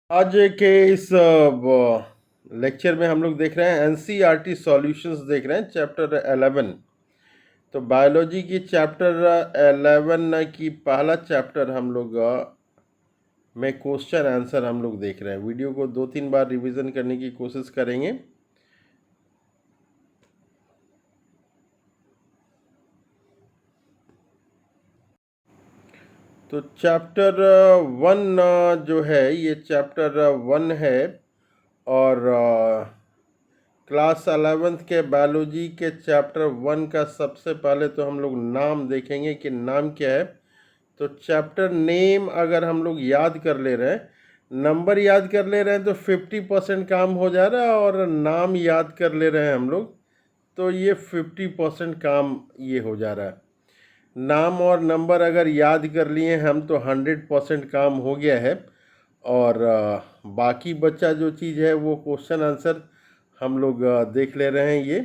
आज के इस लेक्चर में हम लोग देख रहे हैं एनसीईआरटी सॉल्यूशंस देख रहे हैं चैप्टर 11। तो बायोलॉजी की चैप्टर 11 की पहला चैप्टर हम लोग में क्वेश्चन आंसर हम लोग देख रहे हैं। वीडियो को 2-3 बार रिवीजन करने की कोशिश करेंगे। तो चैप्टर 1 जो है ये चैप्टर 1 है और क्लास 11th के बायोलॉजी के चैप्टर 1 का सबसे पहले तो हम लोग नाम देखेंगे कि नाम क्या है। तो चैप्टर नेम अगर हम लोग याद कर ले रहे हैं, नंबर याद कर ले रहे हैं तो 50% काम हो जा रहा है, और नाम याद कर ले रहे हैं हम लोग तो ये 50% काम ये हो जा रहा है। नाम और नंबर अगर याद कर लिए हम तो 100% काम हो गया है, और बाकी बच्चा जो चीज़ है वो क्वेश्चन आंसर हम लोग देख ले रहे हैं। ये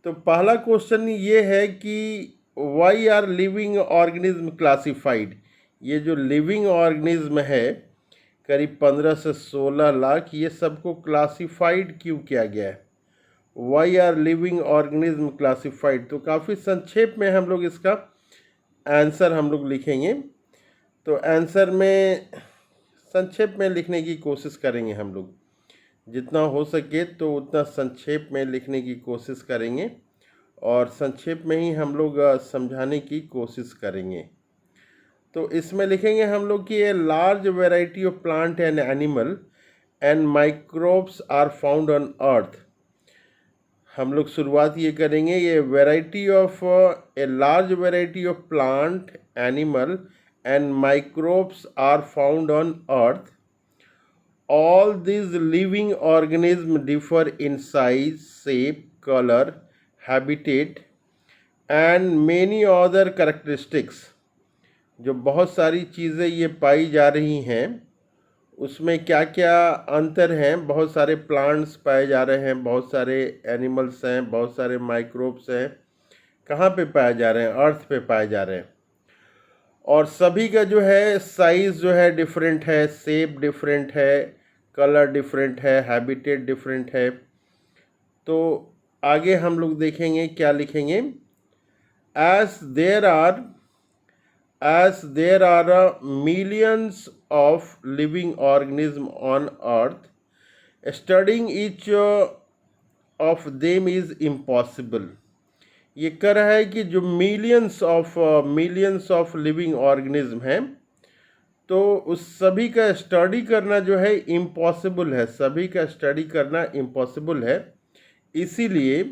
तो पहला क्वेश्चन ये है कि why are living organism classified. ये जो लिविंग ऑर्गेनिज्म है करीब 15 से 16 लाख, ये सबको क्लासिफाइड क्यों किया गया है? Why are living organism classified. तो काफ़ी संक्षेप में हम लोग इसका आंसर हम लोग लिखेंगे। तो आंसर में संक्षेप में लिखने की कोशिश करेंगे हम लोग, जितना हो सके तो उतना संक्षेप में लिखने की कोशिश करेंगे, और संक्षेप में ही हम लोग समझाने की कोशिश करेंगे। तो इसमें लिखेंगे हम लोग कि a large variety of plant and animal and microbes are found on earth. हम लोग शुरुआत ये करेंगे, ये variety of a large variety of plant animal and microbes are found on earth. All these living organisms differ in size, shape, color, habitat and many other characteristics. जो बहुत सारी चीज़ें ये पाई जा रही हैं उसमें क्या क्या अंतर हैं। बहुत सारे प्लांट्स पाए जा रहे हैं, बहुत सारे एनिमल्स हैं, बहुत सारे माइक्रोब्स हैं। कहाँ पे पाए जा रहे हैं? अर्थ पे पाए जा रहे हैं। और सभी का जो है साइज़ जो है डिफरेंट है, शेप डिफरेंट है, कलर डिफरेंट है, हैबिटेट डिफरेंट है। तो आगे हम लोग देखेंगे क्या लिखेंगे। As there are millions of living organism on earth, studying each of them is impossible. ये कह रहा है कि जो मिलियंस ऑफ लिविंग ऑर्गेनिज्म हैं तो उस सभी का स्टडी करना जो है इम्पॉसिबल है, सभी का स्टडी करना इम्पॉसिबल है। इसीलिए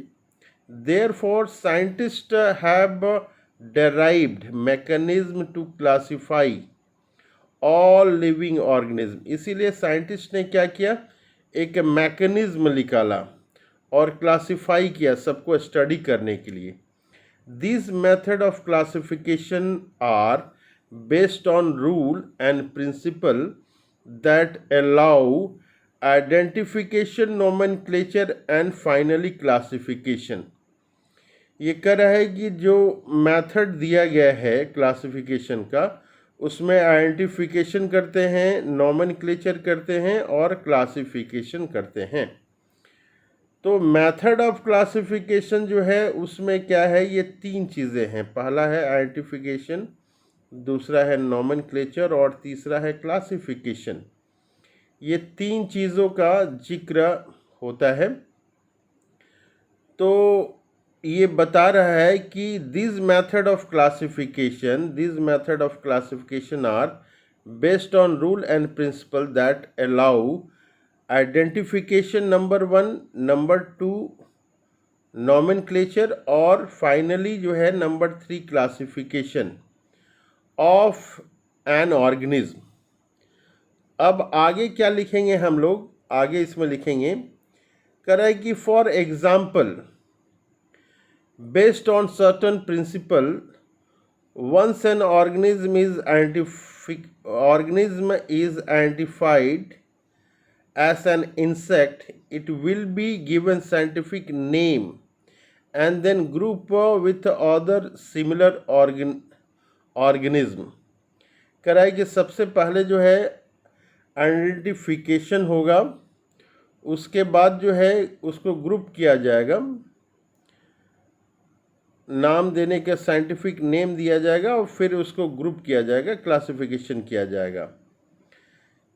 therefore scientist have derived mechanism to classify all living organism। इसीलिए साइंटिस्ट ने क्या किया, एक मैकेनिज्म निकाला और क्लासिफाई किया सबको स्टडी करने के लिए। This method of classification are based on rule and principle that allow identification, nomenclature and finally classification। ये कह रहा है कि जो मेथड दिया गया है क्लासिफिकेशन का, उसमें आइडेंटिफिकेशन करते हैं, नोमेनक्लेचर करते हैं और क्लासिफिकेशन करते हैं। तो मेथड ऑफ क्लासिफिकेशन जो है उसमें क्या है, ये 3 चीज़ें हैं। पहला है आइडेंटिफिकेशन, दूसरा है नोमेनक्लेचर और तीसरा है क्लासिफिकेशन। ये 3 चीज़ों का जिक्र होता है। तो ये बता रहा है कि this method of classification are based on rule and principle that allow identification number 1, number 2 nomenclature और फाइनली जो है number 3 classification of an organism. अब आगे क्या लिखेंगे हम लोग, आगे इसमें लिखेंगे करें कि for example based on certain principle, once an organism is identified as an insect, it will be given scientific name and then group with other similar organism। कह रहा है कि सबसे पहले जो है आइडेंटिफिकेशन होगा, उसके बाद जो है उसको ग्रुप किया जाएगा, नाम देने का साइंटिफिक नेम दिया जाएगा और फिर उसको ग्रुप किया जाएगा, क्लासिफिकेशन किया जाएगा।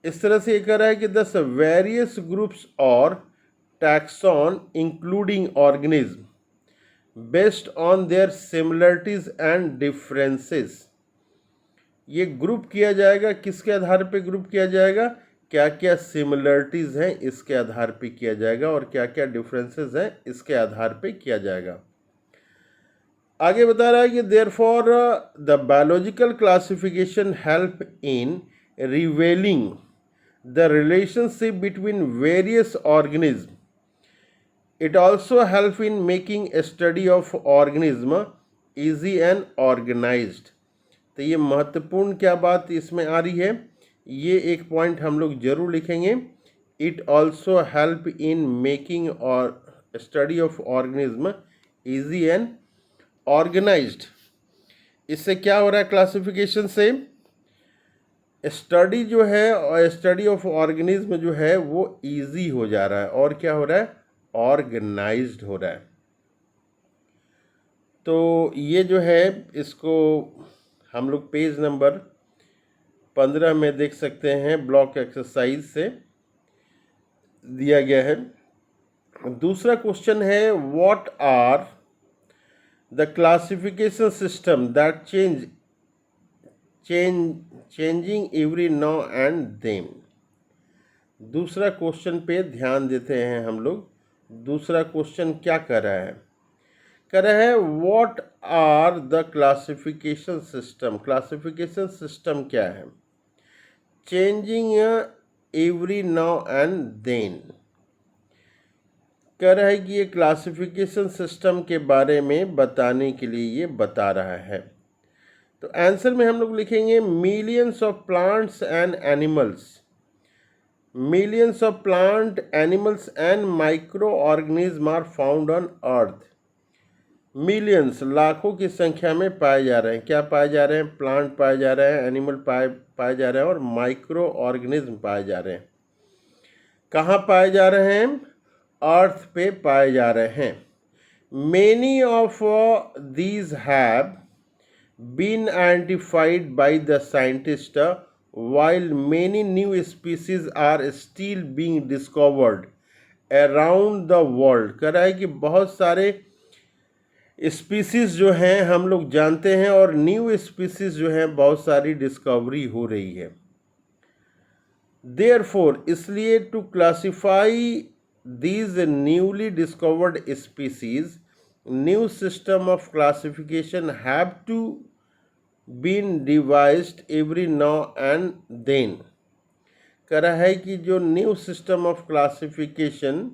इस तरह से ये कह रहा है कि दस वेरियस ग्रुप्स और taxon including organism based on there similarities and differences. ये ग्रुप किया जाएगा, किसके आधार पे ग्रुप किया जाएगा? क्या क्या सिमिलरिटीज हैं इसके आधार पे किया जाएगा और क्या क्या डिफरेंसेस हैं इसके आधार पे किया जाएगा। आगे बता रहा है कि therefore the biological classification help in revealing the relationship between various organisms. It also helps in making a study of organism easy and organized. तो ये महत्वपूर्ण क्या बात इसमें आ रही है, ये एक पॉइंट हम लोग जरूर लिखेंगे। It also help in making or study of organism easy and organized. इससे क्या हो रहा है क्लासिफिकेशन से? स्टडी जो है और स्टडी ऑफ ऑर्गेनिज्म जो है वो इजी हो जा रहा है और क्या हो रहा है? ऑर्गेनाइज्ड हो रहा है। तो ये जो है इसको हम लोग पेज नंबर 15 में देख सकते हैं, ब्लॉक एक्सरसाइज से दिया गया है। दूसरा क्वेश्चन है what are the classification system that changing every now and then. दूसरा क्वेश्चन पे ध्यान देते हैं हम लोग। दूसरा क्वेश्चन क्या कर रहा है? कर रहा है what are the classification system. Classification system क्या है? Changing every now and then. कह रहा है कि ये क्लासिफिकेशन सिस्टम के बारे में बताने के लिए ये बता रहा है। तो आंसर में हम लोग लिखेंगे millions of plants and animals. Millions of plant, animals and micro organism are found on earth. Millions, लाखों की संख्या में पाए जा रहे हैं। क्या पाए जा रहे हैं? प्लांट पाए जा रहे हैं, एनिमल पाए जा रहे हैं और माइक्रो ऑर्गेनिज्म पाए जा रहे हैं। कहाँ पाए जा रहे हैं? अर्थ पे पाए जा रहे हैं। Many of these have been identified by the scientists while many new species are still being discovered around the world। कह रहा है कि बहुत सारे स्पीसीज जो हैं हम लोग जानते हैं और न्यू स्पीसीज जो हैं बहुत सारी डिस्कवरी हो रही है। Therefore, इसलिए to classify these newly discovered species, new system of classification have to been devised every now and then। कह रहा है कि जो न्यू सिस्टम ऑफ क्लासिफिकेशन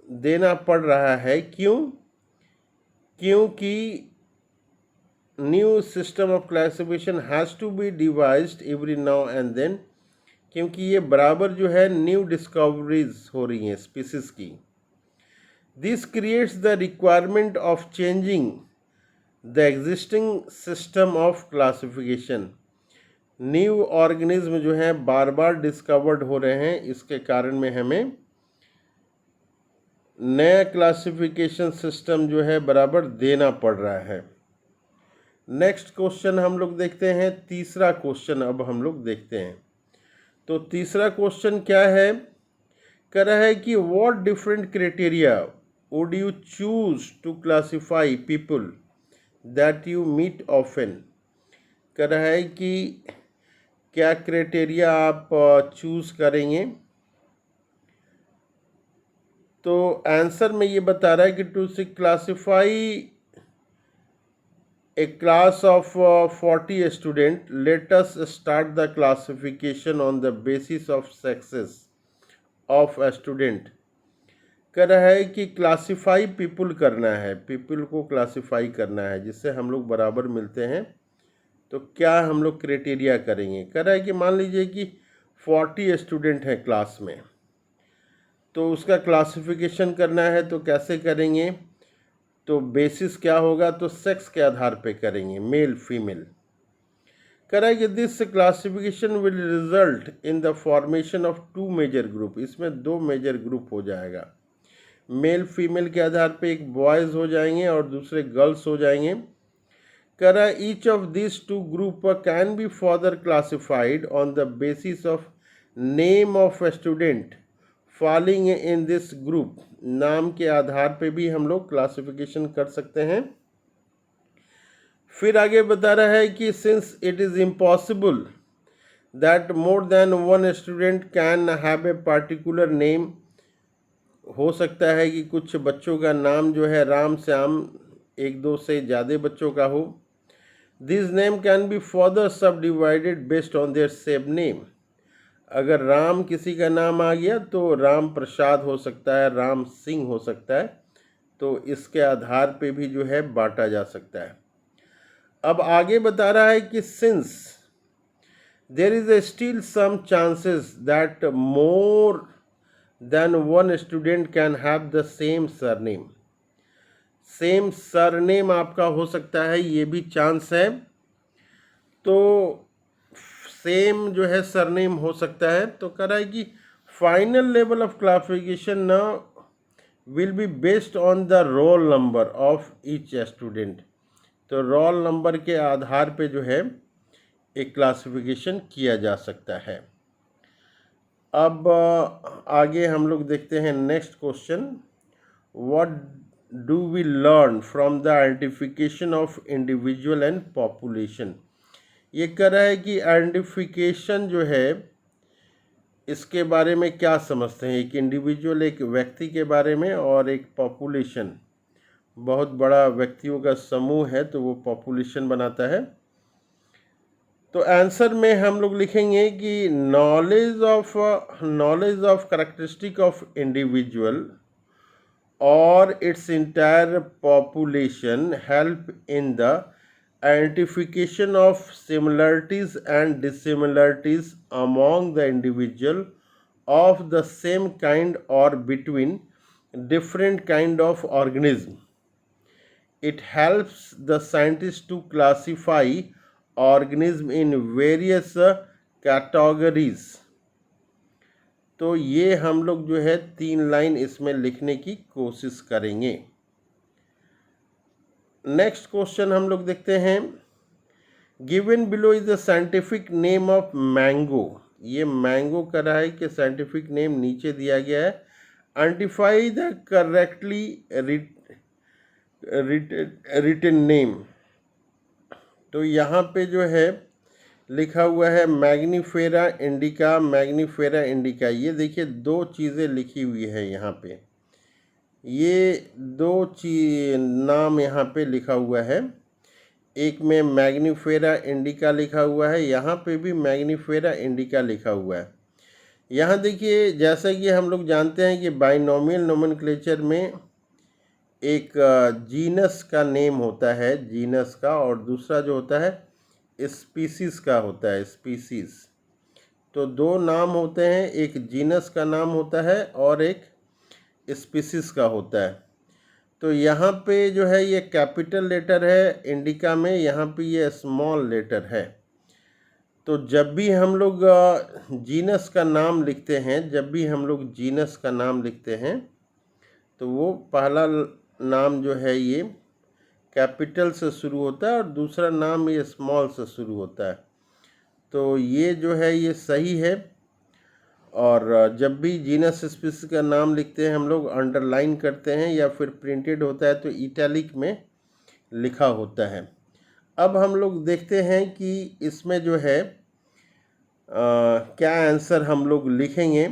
देना पड़ रहा है। क्यों? क्योंकि new system of classification has to be devised every now and then, क्योंकि ये बराबर जो है न्यू डिस्कवरीज हो रही हैं स्पीसीज की। This creates the requirement of changing the existing system of classification. New organism जो है बार बार डिस्कवर्ड हो रहे हैं, इसके कारण में हमें नया क्लासिफिकेशन सिस्टम जो है बराबर देना पड़ रहा है। नेक्स्ट क्वेश्चन हम लोग देखते हैं। तीसरा क्वेश्चन अब हम लोग देखते हैं। तो तीसरा क्वेश्चन क्या है? कह रहा है कि what different criteria would you choose to classify people that you meet often. कह रहा है कि क्या क्राइटेरिया आप चूज करेंगे। तो आंसर में ये बता रहा है कि to classify a class of 40 student, let us start the classification on the basis of sexes of a student। कह रहा है कि क्लासिफाई पीपल करना है, पीपल को क्लासिफाई करना है जिससे हम लोग बराबर मिलते हैं। तो क्या हम लोग क्राइटेरिया करेंगे? कह रहा है कि मान लीजिए कि 40 स्टूडेंट हैं क्लास में, तो उसका क्लासिफिकेशन करना है तो कैसे करेंगे? तो बेसिस क्या होगा? तो सेक्स के आधार पे करेंगे, मेल फीमेल। कह रहा है कि this classification will result in the formation of 2 major group, इसमें 2 मेजर ग्रुप हो जाएगा। मेल फीमेल के आधार पे एक बॉयज़ हो जाएंगे और दूसरे गर्ल्स हो जाएंगे। कह रहा है each of this 2 group can be further classified on the basis of name of student falling in this group, नाम के आधार पे भी हम लोग क्लासिफिकेशन कर सकते हैं। फिर आगे बता रहा है कि since it is impossible that more than one student can have a particular name, हो सकता है कि कुछ बच्चों का नाम जो है राम श्याम, एक दो से ज़्यादा बच्चों का हो। This name can be further subdivided based on their same name, अगर राम किसी का नाम आ गया तो राम प्रसाद हो सकता है, राम सिंह हो सकता है, तो इसके आधार पे भी जो है बांटा जा सकता है। अब आगे बता रहा है कि since there is a still some chances that more than one student can have the same surname, same surname आपका हो सकता है, ये भी चांस है। तो सेम जो है सरनेम हो सकता है। तो कह रहा है कि फाइनल लेवल ऑफ क्लासिफिकेशन ना will be based on the roll number of each student, तो रोल नंबर के आधार पे जो है एक क्लासिफिकेशन किया जा सकता है। अब आगे हम लोग देखते हैं next question, what do we learn from the identification of individual and population. ये कह रहा है कि आइडेंटिफिकेशन जो है इसके बारे में क्या समझते हैं, एक इंडिविजुअल एक व्यक्ति के बारे में और एक पॉपुलेशन बहुत बड़ा व्यक्तियों का समूह है तो वो पॉपुलेशन बनाता है। तो आंसर में हम लोग लिखेंगे कि knowledge of characteristic of individual और its entire population help in the identification of similarities and dissimilarities among the individual of the same kind और between different kind of organism. It helps the scientists to classify organism in various categories। तो ये हम लोग जो है 3 line इसमें लिखने की कोशिश करेंगे। नेक्स्ट क्वेश्चन हम लोग देखते हैं, given below is the scientific name of mango. ये मैंगो का रहा है कि साइंटिफिक नेम नीचे दिया गया है। Identify the correctly written name, तो यहाँ पे जो है लिखा हुआ है मैग्नीफेरा इंडिका, मैग्नीफेरा इंडिका। ये देखिए 2 चीज़ें लिखी हुई है यहाँ पे, ये 2 नाम यहाँ पे लिखा हुआ है, एक में मैग्नीफेरा इंडिका लिखा हुआ है, यहाँ पे भी मैग्नीफेरा इंडिका लिखा हुआ है। यहाँ देखिए जैसा कि हम लोग जानते हैं कि बाइनोमियल नोमेनक्लेचर में एक जीनस का नेम होता है, जीनस का, और दूसरा जो होता है स्पीसीज़ का होता है, स्पीसीज़। तो 2 नाम होते हैं, एक जीनस का नाम होता है और एक स्पीसीज़ का होता है। तो यहाँ पे जो है ये कैपिटल लेटर है इंडिका में, यहाँ पे ये स्मॉल लेटर है। तो जब भी हम लोग जीनस का नाम लिखते हैं, जब भी हम लोग जीनस का नाम लिखते हैं तो वो पहला नाम जो है ये कैपिटल से शुरू होता है और दूसरा नाम ये स्मॉल से शुरू होता है। तो ये जो है ये सही है। और जब भी जीनस स्पीसीज का नाम लिखते हैं हम लोग अंडरलाइन करते हैं या फिर प्रिंटेड होता है तो इटैलिक में लिखा होता है। अब हम लोग देखते हैं कि इसमें जो है क्या आंसर हम लोग लिखेंगे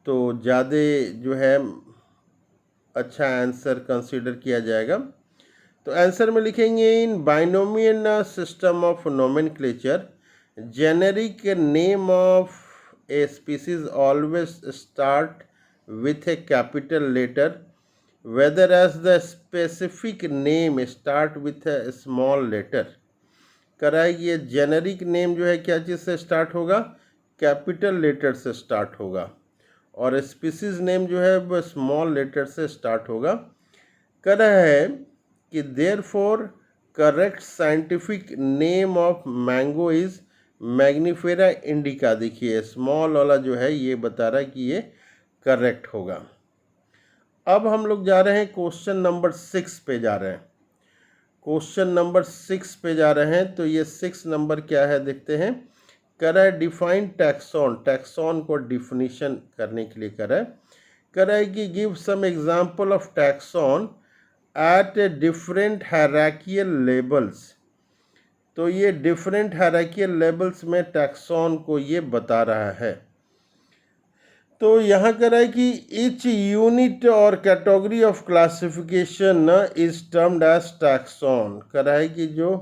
तो ज़्यादा जो है अच्छा आंसर कंसीडर किया जाएगा। तो आंसर में लिखेंगे in binomial system of nomenclature generic name of a species always start with a capital letter whereas the specific name start with a small letter. कराएगी ये जेनेरिक नेम जो है क्या चीज़ से स्टार्ट होगा, कैपिटल लेटर से start होगा, और स्पीसीज नेम जो है वो स्मॉल लेटर से स्टार्ट होगा। कह रहा है कि therefore correct scientific name of mango is Mangifera indica. देखिए स्मॉल वाला जो है ये बता रहा है कि ये करेक्ट होगा। अब हम लोग जा रहे हैं क्वेश्चन नंबर 6 पे जा रहे हैं। क्वेश्चन नंबर 6 पे जा रहे हैं, तो ये 6 नंबर क्या है देखते हैं। कर रहा है डिफाइन टैक्सॉन, टैक्सॉन को डिफिनीशन करने के लिए कर रहा है कि give some example of taxon at a different hierarchical levels. तो ये डिफरेंट हायरार्कियल लेवल्स में टैक्सॉन को ये बता रहा है। तो यहाँ कह रहा है कि each unit or category of classification is termed as taxon. कह रहा है कि जो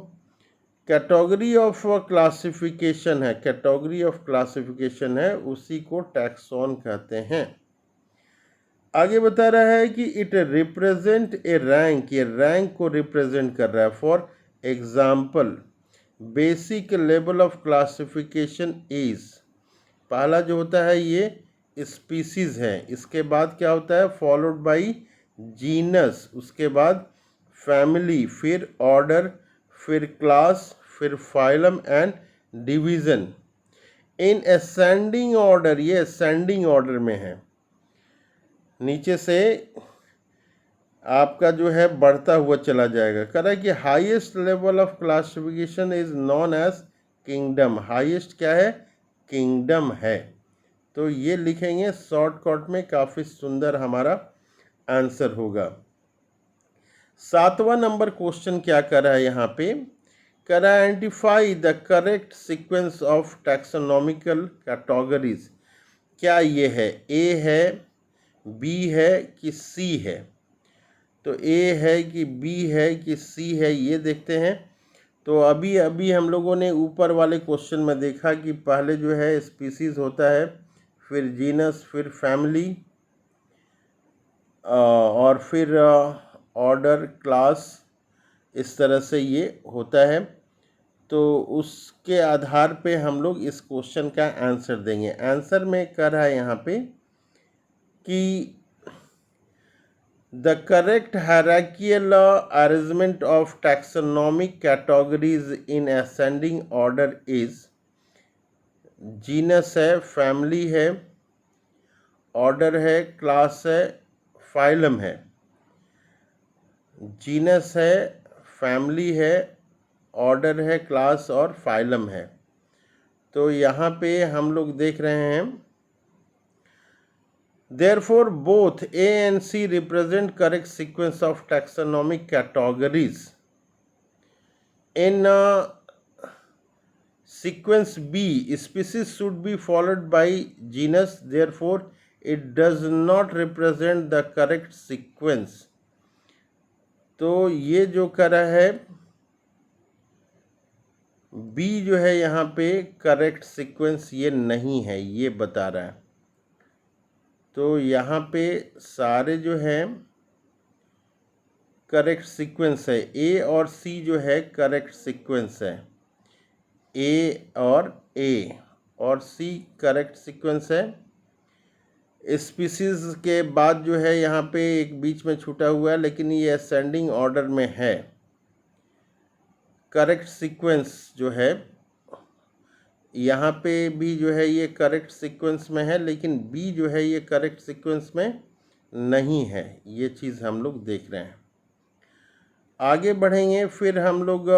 कैटेगरी ऑफ क्लासिफिकेशन है, कैटेगरी ऑफ क्लासिफिकेशन है उसी को टैक्सॉन कहते हैं। आगे बता रहा है कि इट रिप्रेजेंट ए रैंक, ये रैंक को रिप्रेजेंट कर रहा है। For example basic level of classification is, पहला जो होता है ये स्पीसीज है, इसके बाद क्या होता है फॉलोड बाई जीनस, उसके बाद फैमिली, फिर ऑर्डर, फिर क्लास, फिर phylum and division in ascending order. ये असेंडिंग ऑर्डर में है, नीचे से आपका जो है बढ़ता हुआ चला जाएगा। कह रहा है कि highest level of classification is known as kingdom. Highest क्या है, किंगडम है। तो ये लिखेंगे शॉर्टकट में, काफ़ी सुंदर हमारा आंसर होगा। 7वां नंबर क्वेश्चन क्या कर रहा है यहाँ पे, कर रहा है identify the correct sequence of taxonomical categories. क्या ये है, ए है, बी है कि सी है। तो ए है कि बी है कि सी है, ये देखते हैं। तो अभी अभी हम लोगों ने ऊपर वाले क्वेश्चन में देखा कि पहले जो है स्पीसीज होता है, फिर जीनस, फिर फैमिली और फिर ऑर्डर, क्लास, इस तरह से ये होता है। तो उसके आधार पे हम लोग इस क्वेश्चन का आंसर देंगे। आंसर में कर रहा है यहाँ पे कि the correct hierarchical arrangement of taxonomic categories in ascending order is, genus है, फैमिली है, ऑर्डर है, क्लास है, फाइलम है। जीनस है, फैमिली है, ऑर्डर है, क्लास और फाइलम है। तो यहाँ पे हम लोग देख रहे हैं therefore both A and C represent correct sequence of taxonomic categories. In sequence B, species should be followed by genus, therefore it does not represent the correct sequence. तो ये जो कर रहा है B जो है यहाँ पे करेक्ट सीक्वेंस ये नहीं है, ये बता रहा है। तो यहाँ पे सारे जो है करेक्ट सीक्वेंस है, ए और सी जो है करेक्ट सीक्वेंस है, ए और सी करेक्ट सीक्वेंस है। स्पीसीज के बाद जो है यहाँ पे एक बीच में छूटा हुआ है, लेकिन ये असेंडिंग ऑर्डर में है। करेक्ट सीक्वेंस जो है यहाँ पे भी जो है ये करेक्ट सीक्वेंस में है, लेकिन बी जो है ये करेक्ट सीक्वेंस में नहीं है। ये चीज़ हम लोग देख रहे हैं। आगे बढ़ेंगे, फिर हम लोग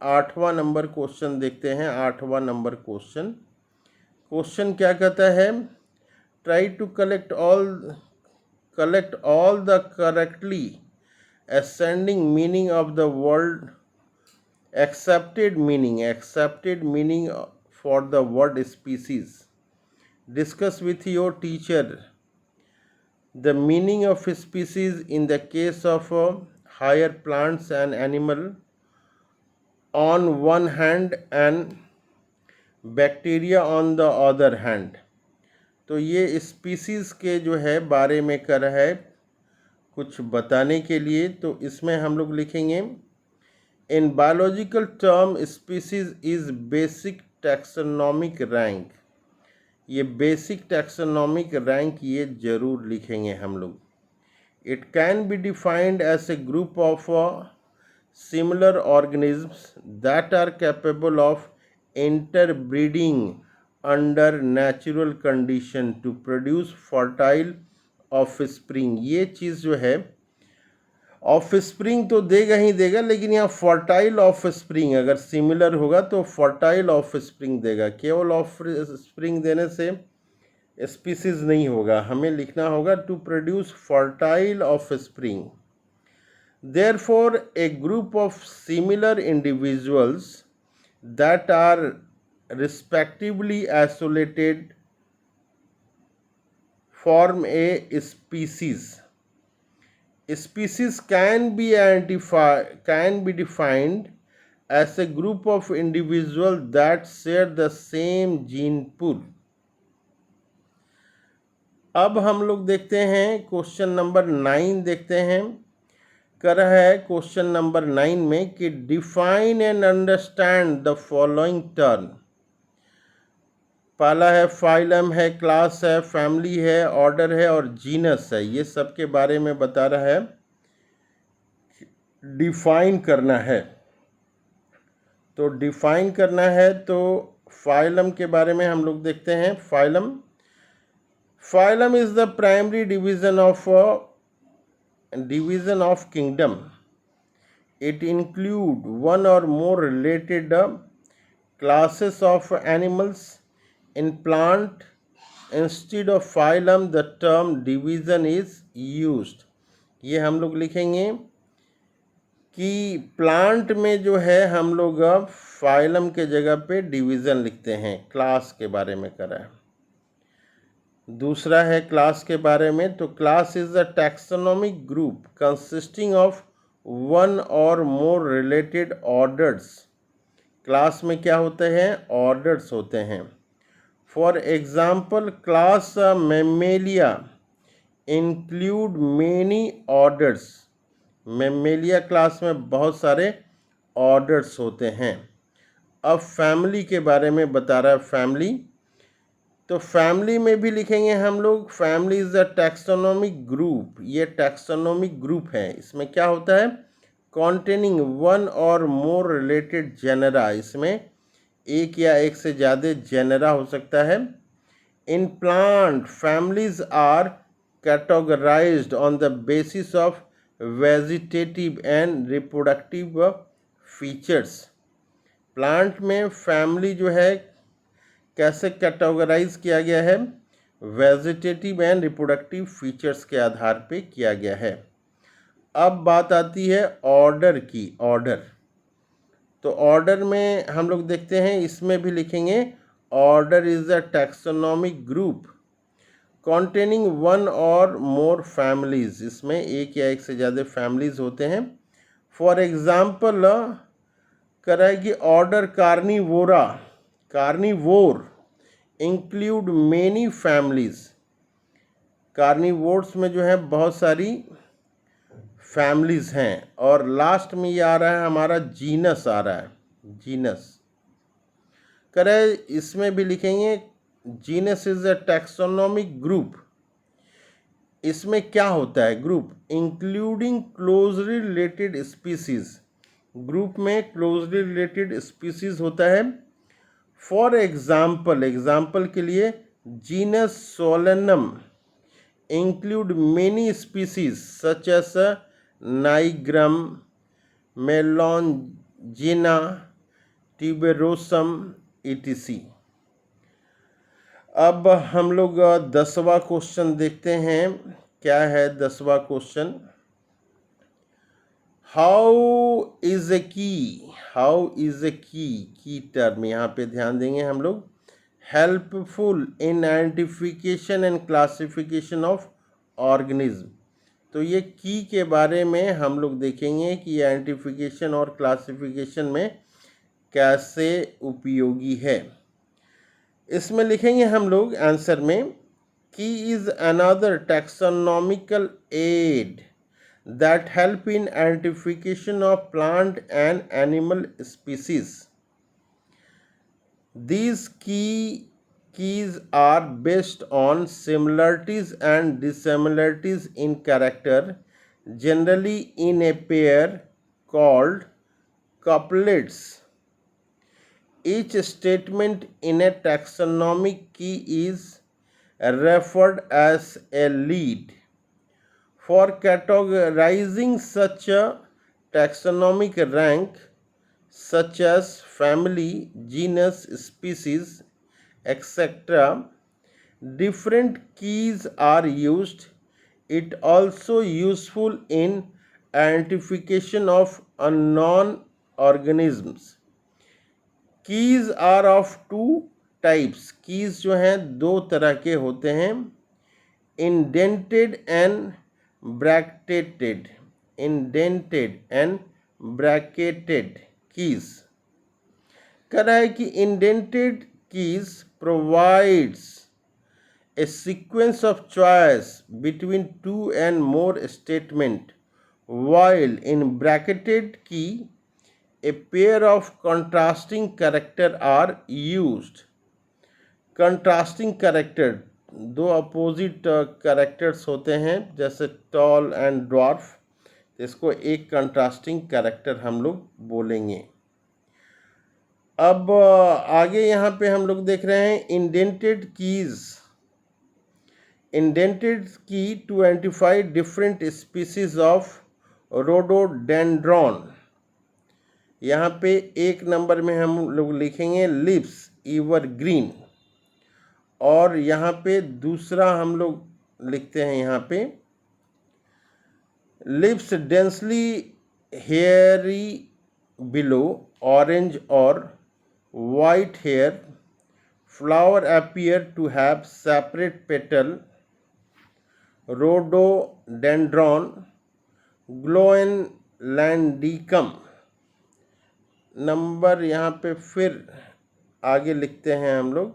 8वां नंबर क्वेश्चन देखते हैं। 8वां नंबर क्वेश्चन क्या कहता है, try to collect all the correctly ascending meaning of the word accepted meaning for the word species. Discuss with your teacher the meaning of species in the case of higher plants and animal on one hand and bacteria on the other hand. तो ये species के जो है बारे में कर रहा है कुछ बताने के लिए। तो इसमें हम लोग लिखेंगे In biological term, species is basic taxonomic rank. ये basic taxonomic rank ये जरूर लिखेंगे हम लोग। It can be defined as a group of similar organisms that are capable of interbreeding under natural condition to produce fertile offspring। ये चीज़ जो है offspring तो देगा ही देगा, लेकिन यहाँ फर्टाइल ऑफस्प्रिंग अगर सिमिलर होगा तो फर्टाइल ऑफस्प्रिंग देगा। केवल ऑफस्प्रिंग देने से स्पीसीज नहीं होगा, हमें लिखना होगा to produce fertile offspring. Therefore, a group of similar individuals that are respectively isolated form a species. Species can be defined as a group of individuals that share the same gene pool. अब हम लोग देखते हैं question number 9 देखते हैं। कर रहा है क्वेश्चन नंबर 9 में कि define and understand the following term. पहला है फाइलम है, क्लास है, फैमिली है, ऑर्डर है और जीनस है। ये सब के बारे में बता रहा है, डिफाइन करना है। तो डिफाइन करना है तो फाइलम के बारे में हम लोग देखते हैं। Phylum is the primary division of kingdom. It include one or more related classes of animals. In plant, instead of phylum, the term division is used. ये हम लोग लिखेंगे कि प्लांट में जो है हम लोग फाइलम के जगह पे डिवीज़न लिखते हैं। क्लास के बारे में करा है। दूसरा है क्लास के बारे में, तो class is a taxonomic group consisting of one और मोर रिलेटेड ऑर्डर्स। क्लास में क्या होते हैं? ऑर्डर्स होते हैं। For example, class Mammalia include many orders. Mammalia class में बहुत सारे ऑर्डर्स होते हैं। अब फैमिली के बारे में बता रहा है, फैमिली। तो फैमिली में भी लिखेंगे हम लोग, family is a taxonomic group. ये टैक्सोनॉमिक ग्रुप है। इसमें क्या होता है? कॉन्टेनिंग वन और मोर रिलेटेड जेनरा। इसमें एक या एक से ज़्यादा जेनरा हो सकता है। In plant, families are categorized on the basis of vegetative and reproductive features. Plant में फैमिली जो है कैसे कैटेगराइज किया गया है? वेजिटेटिव एंड रिप्रोडक्टिव फीचर्स के आधार पे किया गया है। अब बात आती है ऑर्डर की। ऑर्डर, तो ऑर्डर में हम लोग देखते हैं, इसमें भी लिखेंगे order is a taxonomic group containing one और मोर फैमिलीज। इसमें एक या एक से ज़्यादा फैमिलीज होते हैं। फॉर एग्जाम्पल करेगी order Carnivora, carnivore include many families. Carnivores में जो है बहुत सारी फैमिलीज हैं। और लास्ट में ये आ रहा है हमारा जीनस आ रहा है, जीनस करे। इसमें भी लिखेंगे genus is a taxonomic group. इसमें क्या होता है? Group including closely related species. Group में क्लोजली रिलेटेड स्पीसीज होता है। फॉर एग्जाम्पल, एग्जाम्पल के लिए genus Solanum include many species such as nigrum, melongena, tuberosum etc। अब हम लोग 10वां क्वेश्चन देखते हैं। क्या है 10वां क्वेश्चन? हाउ इज ए की, हाउ इज ए की टर्म यहाँ पे ध्यान देंगे हम लोग। Helpful in identification and classification of organism. तो ये की के बारे में हम लोग देखेंगे कि आइडेंटिफिकेशन और क्लासिफिकेशन में कैसे उपयोगी है। इसमें लिखेंगे हम लोग आंसर में, key is another taxonomical aid that help in identification of plant and animal species. These keys are based on similarities and dissimilarities in character, generally in a pair called couplets. Each statement in a taxonomic key is referred as a lead. For categorizing such a taxonomic rank, such as family, genus, species, etc., different keys are used. It also useful in identification of unknown organisms. Keys are of two types. Keys जो हैं दो तरह के होते हैं, indented and bracketed. Indented and bracketed keys. कह रहा है कि indented keys provides a sequence of choice between two and more statement, while in bracketed key a pair of contrasting character are used. Contrasting character, दो opposite characters होते हैं जैसे tall and dwarf, इसको एक कंट्रास्टिंग कैरेक्टर हम लोग बोलेंगे. अब आगे यहाँ पे हम लोग देख रहे हैं indented keys. Indented key to identify different species of rhododendron. यहाँ पे एक नंबर में हम लोग लिखेंगे लिव्स एवरग्रीन, और यहाँ पे दूसरा हम लोग लिखते हैं यहाँ पे leaves densely hairy below orange और white hair. Flower appear to have separate petal. Rhododendron groenlandicum. Number यहाँ पे फिर आगे लिखते हैं हम लोग.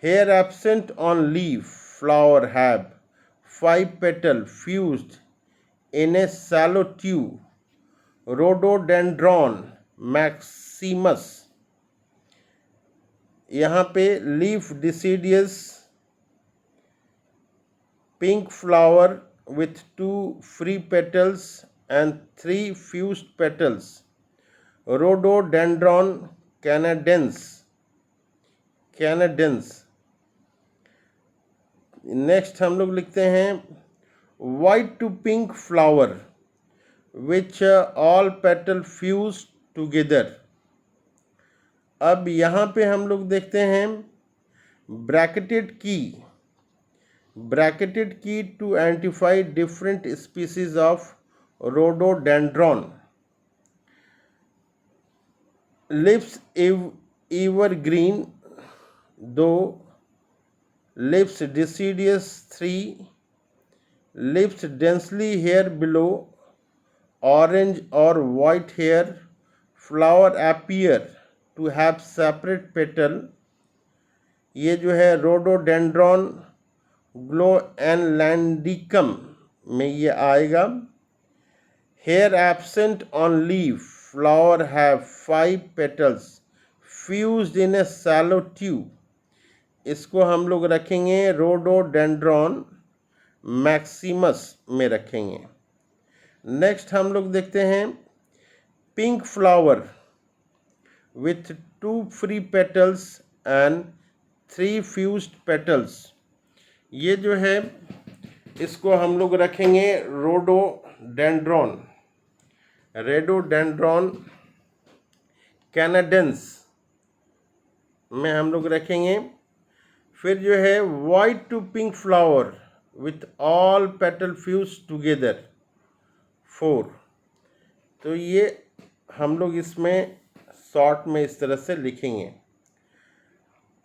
Hair absent on leaf. Flower have 5 petal fused in a shallow tube. Rhododendron maximus. यहाँ पे leaf deciduous. Pink flower with 2 free petals and 3 fused petals. Rhododendron canadense. Next हम लोग लिखते हैं white to pink flower which all petal fused together. अब यहाँ पे हम लोग देखते हैं bracketed key. Bracketed key to identify different species of rhododendron. Lips evergreen, though lips deciduous 3. Lips densely hair below, orange or white hair. Flower appear to have separate petal. ये जो है rhododendron ग्लोएनलैंडिकम में ये आएगा. Hair absent on leaf. Flower have 5 petals fused in a shallow tube. इसको हम लोग रखेंगे रोडोडेंड्रॉन मैक्सिमस में रखेंगे. नेक्स्ट हम लोग देखते हैं pink flower with 2 free petals and 3 fused petals. ये जो है इसको हम लोग रखेंगे रोडोडेंड्रॉन कैनाडेंस में हम लोग रखेंगे. फिर जो है white to pink flower with all petal fuse together 4. तो ये हम लोग इसमें शॉर्ट में इस तरह से लिखेंगे.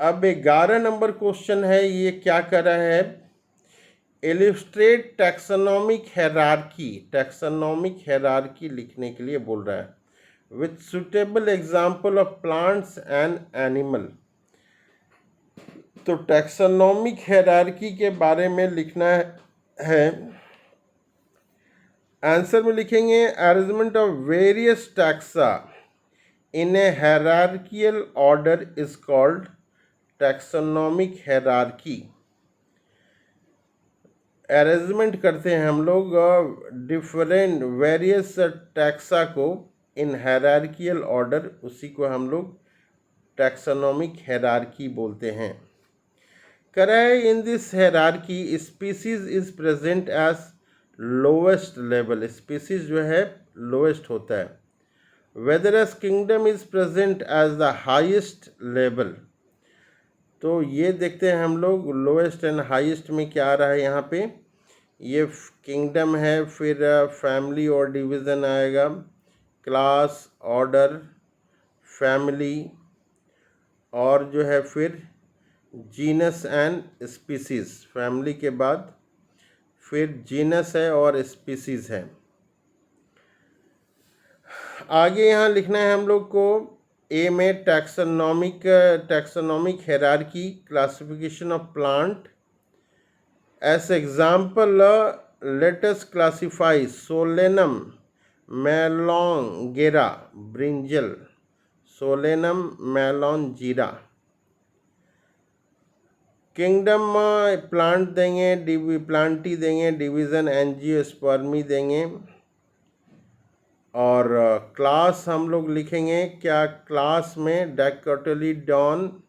अब 11 नंबर क्वेश्चन है. ये क्या कर रहा है, illustrate taxonomic hierarchy. Taxonomic hierarchy लिखने के लिए बोल रहा है with suitable example of plants and animal. तो टैक्सोनॉमिक हायरार्की के बारे में लिखना है. आंसर में लिखेंगे arrangement of various taxa in A hierarchical order is called taxonomic hierarchy. Arrangement करते हैं हम लोग डिफरेंट वेरियस टैक्सा को इन हायरार्कियल ऑर्डर, उसी को हम लोग टैक्सोनॉमिक हायरार्की बोलते हैं। करे in this hierarchy species is present as lowest level, species जो है लोएस्ट होता है। Whether as kingdom is present as the highest level, तो ये देखते हैं हम लोग लोएस्ट एंड हाईएस्ट में क्या आ रहा है यहाँ पे। ये किंगडम है, फिर फैमिली और डिवीज़न आएगा, क्लास, ऑर्डर, फैमिली, और जो है फिर जीनस एंड स्पीसीज। फैमिली के बाद फिर जीनस है और स्पीसीज है। आगे यहाँ लिखना है हम लोग को ए में taxonomic hierarchy, classification of plant. As example let us classify Solanum melongena brinjal, Solanum melongena. Kingdom plant देंगे, प्लांटी देंगे, डिवीज़न एंजियोस्पर्मी देंगे, और क्लास हम लोग लिखेंगे क्या, क्लास में डाइकोटिलीडॉन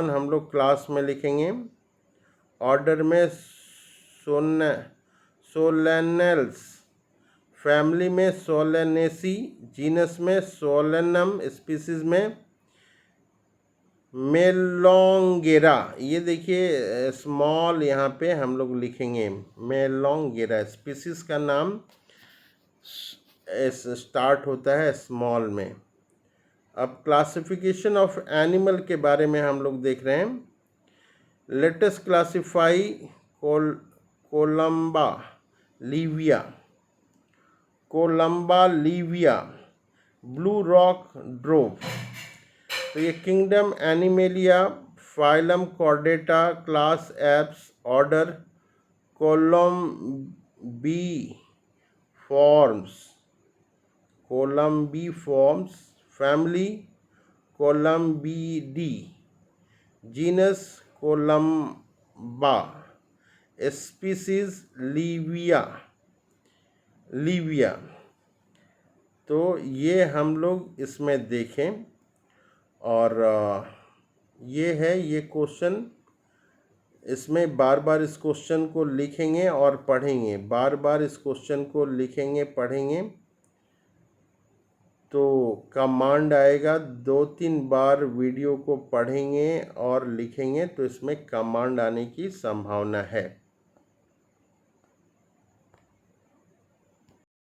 हम लोग क्लास में लिखेंगे। ऑर्डर में सोलेनल्स, फैमिली में सोलेनेसी, जीनस में सोलेनम, स्पीसीज में मेलोंगेरा। ये देखिए स्मॉल यहाँ पे हम लोग लिखेंगे मेलोंगेरा, स्पीसीज का नाम स्टार्ट होता है स्मॉल में। अब क्लासिफिकेशन ऑफ एनिमल के बारे में हम लोग देख रहे हैं। Let us classify Columba livia, blue rock dove. तो ये kingdom Animalia, phylum Chordata, class Aves, order Columbiformes, family Columbidae, genus Columba, species livia. तो ये हम लोग इसमें देखें, और ये है ये क्वेश्चन। इसमें बार बार इस क्वेश्चन को लिखेंगे और पढ़ेंगे, बार बार इस क्वेश्चन को लिखेंगे पढ़ेंगे, तो कमांड आएगा। 2-3 बार वीडियो को पढ़ेंगे और लिखेंगे तो इसमें कमांड आने की संभावना है।